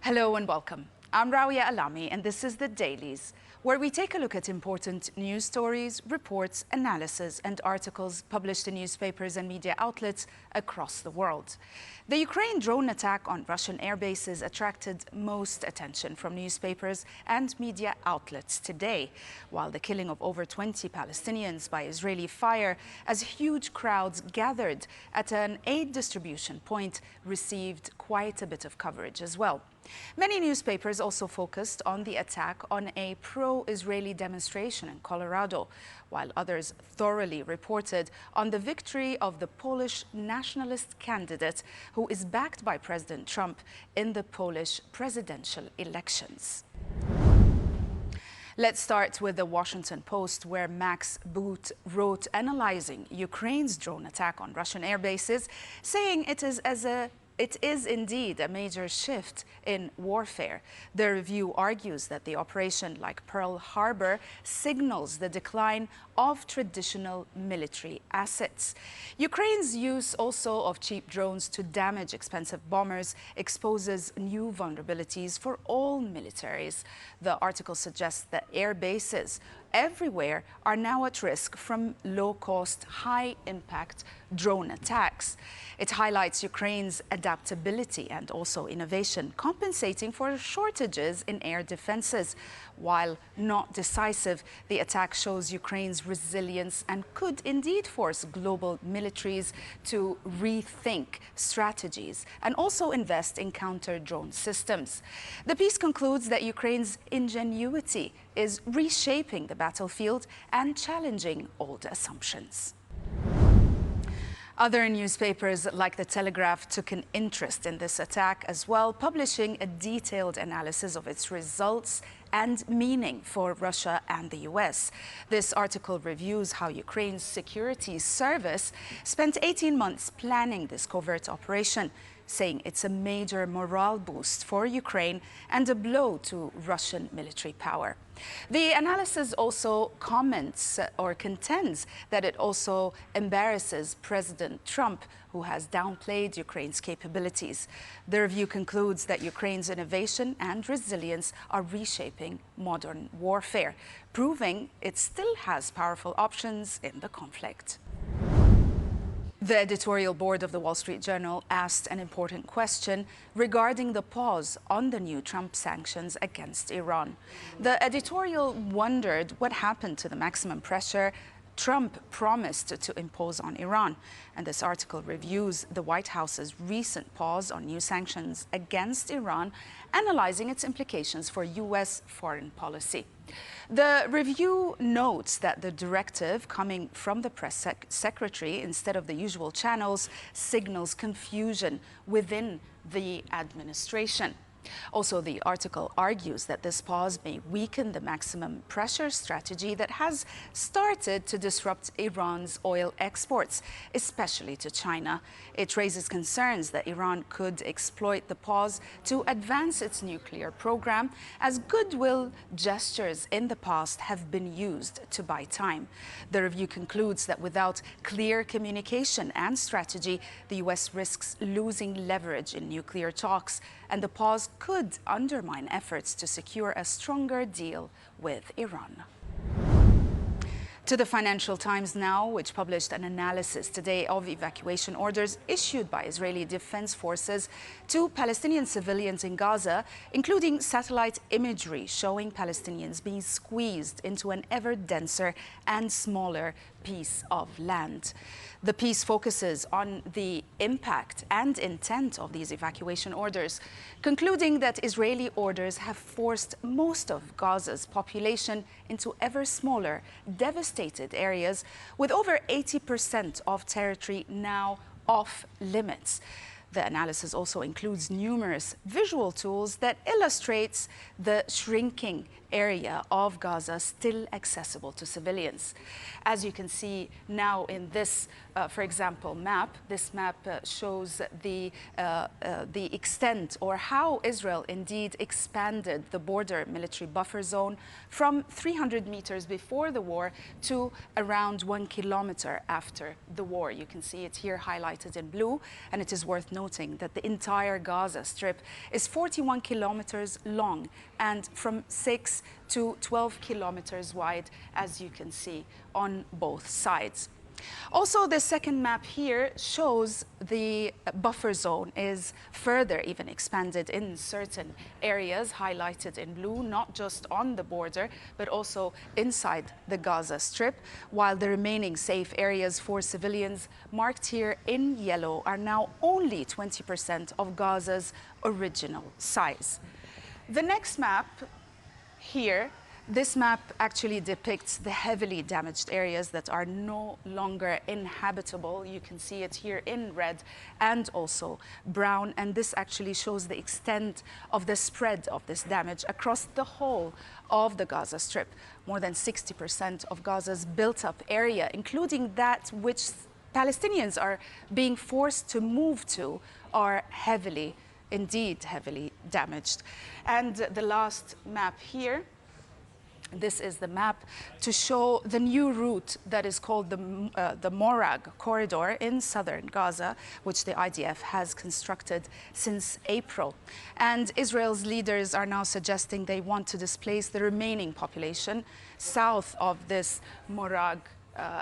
Hello and welcome. I'm Rawia Alami and this is the Dailies, where we take a look at important news stories, reports, analysis and articles published in newspapers and media outlets across the world. The Ukraine drone attack on Russian airbases attracted most attention from newspapers and media outlets today, while the killing of over 20 Palestinians by Israeli fire as huge crowds gathered at an aid distribution point received quite a bit of coverage as well. Many newspapers also focused on the attack on a pro-Israeli demonstration in Colorado, while others thoroughly reported on the victory of the Polish nationalist candidate who is backed by President Trump in the Polish presidential elections. Let's start with the Washington Post, where Max Boot wrote analyzing Ukraine's drone attack on Russian air bases, saying it is indeed a major shift in warfare. The review argues that the operation, like Pearl Harbor, signals the decline of traditional military assets. Ukraine's use also of cheap drones to damage expensive bombers exposes new vulnerabilities for all militaries. The article suggests that air bases everywhere are now at risk from low-cost, high-impact drone attacks. It highlights Ukraine's adaptability and also innovation, compensating for shortages in air defenses. While not decisive, the attack shows Ukraine's resilience and could indeed force global militaries to rethink strategies and also invest in counter-drone systems. The piece concludes that Ukraine's ingenuity is reshaping the battlefield and challenging old assumptions. Other newspapers, like The Telegraph, took an interest in this attack as well, publishing a detailed analysis of its results and meaning for Russia and the US. This article reviews how Ukraine's security service spent 18 months planning this covert operation, saying it's a major morale boost for Ukraine and a blow to Russian military power. The analysis also comments or contends that it also embarrasses President Trump, who has downplayed Ukraine's capabilities. The review concludes that Ukraine's innovation and resilience are reshaping modern warfare, proving it still has powerful options in the conflict. The editorial board of the Wall Street Journal asked an important question regarding the pause on the new Trump sanctions against Iran. The editorial wondered what happened to the maximum pressure Trump promised to impose on Iran. And this article reviews the White House's recent pause on new sanctions against Iran, analyzing its implications for US foreign policy. The review notes that the directive coming from the press secretary instead of the usual channels signals confusion within the administration. Also, the article argues that this pause may weaken the maximum pressure strategy that has started to disrupt Iran's oil exports, especially to China. It raises concerns that Iran could exploit the pause to advance its nuclear program, as goodwill gestures in the past have been used to buy time. The review concludes that without clear communication and strategy, the US risks losing leverage in nuclear talks, and the pause could undermine efforts to secure a stronger deal with Iran. To the Financial Times now, which published an analysis today of evacuation orders issued by Israeli defense forces to Palestinian civilians in Gaza, including satellite imagery showing Palestinians being squeezed into an ever denser and smaller piece of land. The piece focuses on the impact and intent of these evacuation orders, concluding that Israeli orders have forced most of Gaza's population into ever smaller, devastated areas, with over 80% of territory now off limits. The analysis also includes numerous visual tools that illustrates the shrinking area of Gaza still accessible to civilians. As you can see now in this, for example, map, this map shows the extent or how Israel indeed expanded the border military buffer zone from 300 meters before the war to around 1 kilometer after the war. You can see it here highlighted in blue, and it is worth noting that the entire Gaza Strip is 41 kilometers long and from 6 to 12 kilometers wide, as you can see on both sides. Also, the second map here shows the buffer zone is further even expanded in certain areas highlighted in blue, not just on the border, but also inside the Gaza Strip, while the remaining safe areas for civilians marked here in yellow are now only 20% of Gaza's original size. The next map here, this map actually depicts the heavily damaged areas that are no longer inhabitable. You can see it here in red and also brown, and this actually shows the extent of the spread of this damage across the whole of the Gaza Strip. More than 60% of Gaza's built-up area, including that which Palestinians are being forced to move to, are indeed heavily damaged. And the last map here, this is the map to show the new route that is called the Morag corridor in southern Gaza, which the IDF has constructed since April. And Israel's leaders are now suggesting they want to displace the remaining population south of this Morag,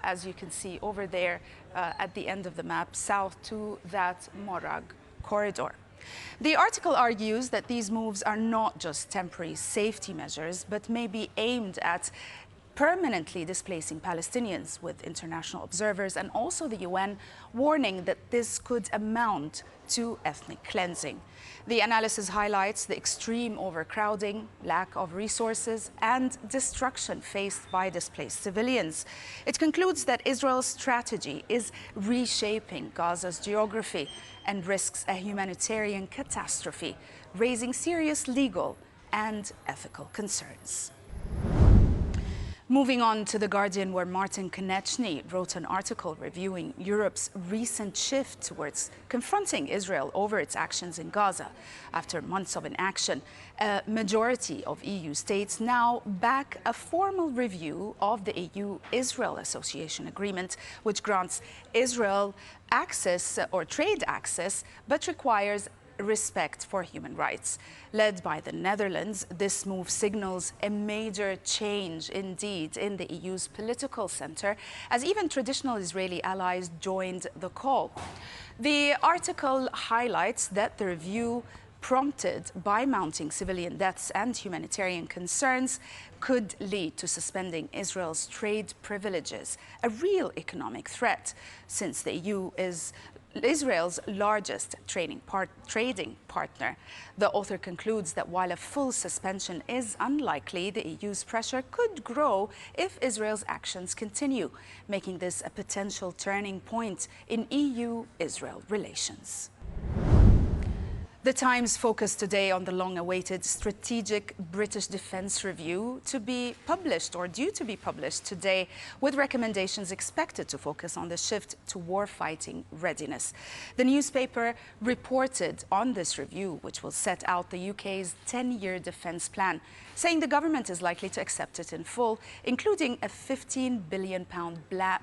as you can see over there at the end of the map, south to that Morag corridor. The article argues that these moves are not just temporary safety measures, but may be aimed at permanently displacing Palestinians, with international observers and also the UN warning that this could amount to ethnic cleansing. The analysis highlights the extreme overcrowding, lack of resources, and destruction faced by displaced civilians. It concludes that Israel's strategy is reshaping Gaza's geography and risks a humanitarian catastrophe, raising serious legal and ethical concerns. Moving on to The Guardian, where Martin Konechny wrote an article reviewing Europe's recent shift towards confronting Israel over its actions in Gaza. After months of inaction, a majority of EU states now back a formal review of the EU-Israel Association Agreement, which grants Israel access or trade access, but requires respect for human rights. Led by the Netherlands, this move signals a major change indeed in the EU's political center, as even traditional Israeli allies joined the call. The article highlights that the review, prompted by mounting civilian deaths and humanitarian concerns, could lead to suspending Israel's trade privileges, a real economic threat, since the EU is Israel's largest trading partner. The author concludes that while a full suspension is unlikely, the EU's pressure could grow if Israel's actions continue, making this a potential turning point in EU-Israel relations. The Times focused today on the long-awaited Strategic British Defence Review to be published, or due to be published today, with recommendations expected to focus on the shift to war-fighting readiness. The newspaper reported on this review, which will set out the UK's 10-year defence plan, saying the government is likely to accept it in full, including a £15 billion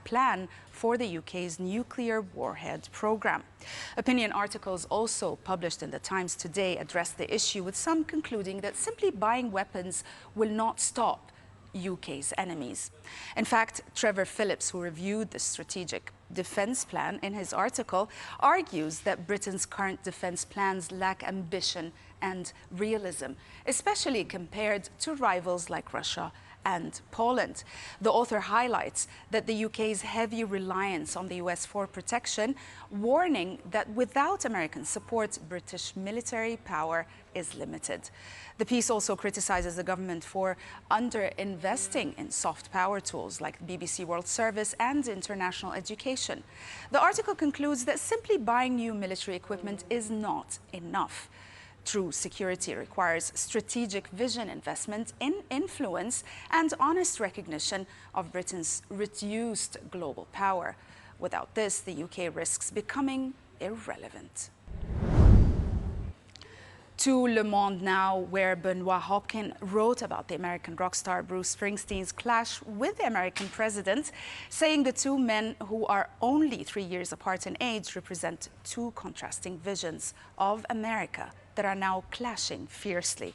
plan for the UK's nuclear warhead programme. Opinion articles also published in The Times today address the issue, with some concluding that simply buying weapons will not stop UK's enemies. In fact, Trevor Phillips, who reviewed the strategic defence plan in his article, argues that Britain's current defence plans lack ambition and realism, especially compared to rivals like Russia and Poland. The author highlights that the UK's heavy reliance on the US for protection, warning that without American support, British military power is limited. The piece also criticizes the government for underinvesting in soft power tools like BBC World Service and international education. The article concludes that simply buying new military equipment is not enough. True security requires strategic vision, investment in influence, and honest recognition of Britain's reduced global power. Without this, the UK risks becoming irrelevant. To Le Monde now, where Benoit Hopkin wrote about the American rock star Bruce Springsteen's clash with the American president, saying the two men, who are only 3 years apart in age, represent two contrasting visions of America that are now clashing fiercely.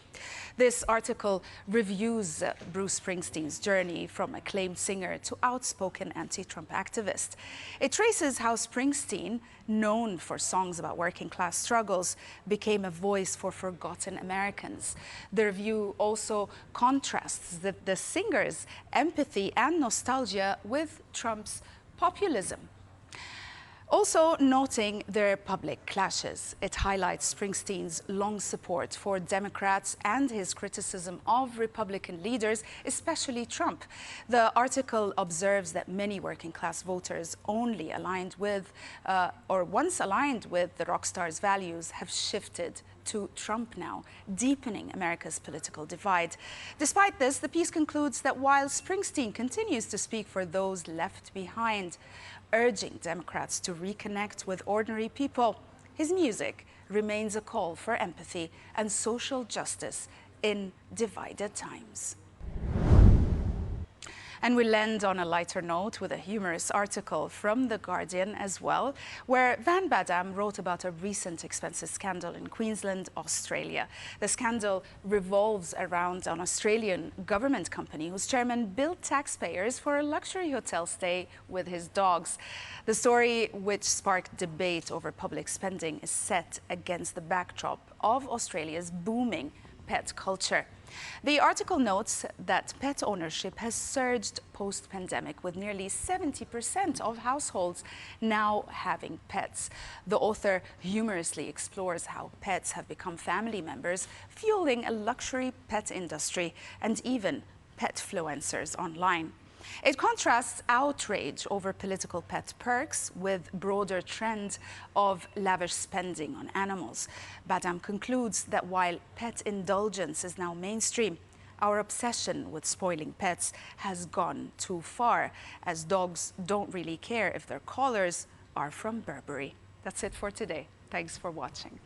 This article reviews Bruce Springsteen's journey from acclaimed singer to outspoken anti-Trump activist. It traces how Springsteen, known for songs about working-class struggles, became a voice for forgotten Americans. The review also contrasts the singer's empathy and nostalgia with Trump's populism. Also noting their public clashes, it highlights Springsteen's long support for Democrats and his criticism of Republican leaders, especially Trump. The article observes that many working-class voters only aligned with, or once aligned with the rock star's values, have shifted to Trump now, deepening America's political divide. Despite this, the piece concludes that while Springsteen continues to speak for those left behind, urging Democrats to reconnect with ordinary people, his music remains a call for empathy and social justice in divided times. And we'll end on a lighter note with a humorous article from The Guardian as well, where Van Badam wrote about a recent expenses scandal in Queensland, Australia. The scandal revolves around an Australian government company whose chairman billed taxpayers for a luxury hotel stay with his dogs. The story, which sparked debate over public spending, is set against the backdrop of Australia's booming pet culture. The article notes that pet ownership has surged post-pandemic, with nearly 70% of households now having pets. The author humorously explores how pets have become family members, fueling a luxury pet industry and even petfluencers online. It contrasts outrage over political pet perks with broader trend of lavish spending on animals. Badam concludes that while pet indulgence is now mainstream, our obsession with spoiling pets has gone too far, as dogs don't really care if their collars are from Burberry. That's it for today. Thanks for watching.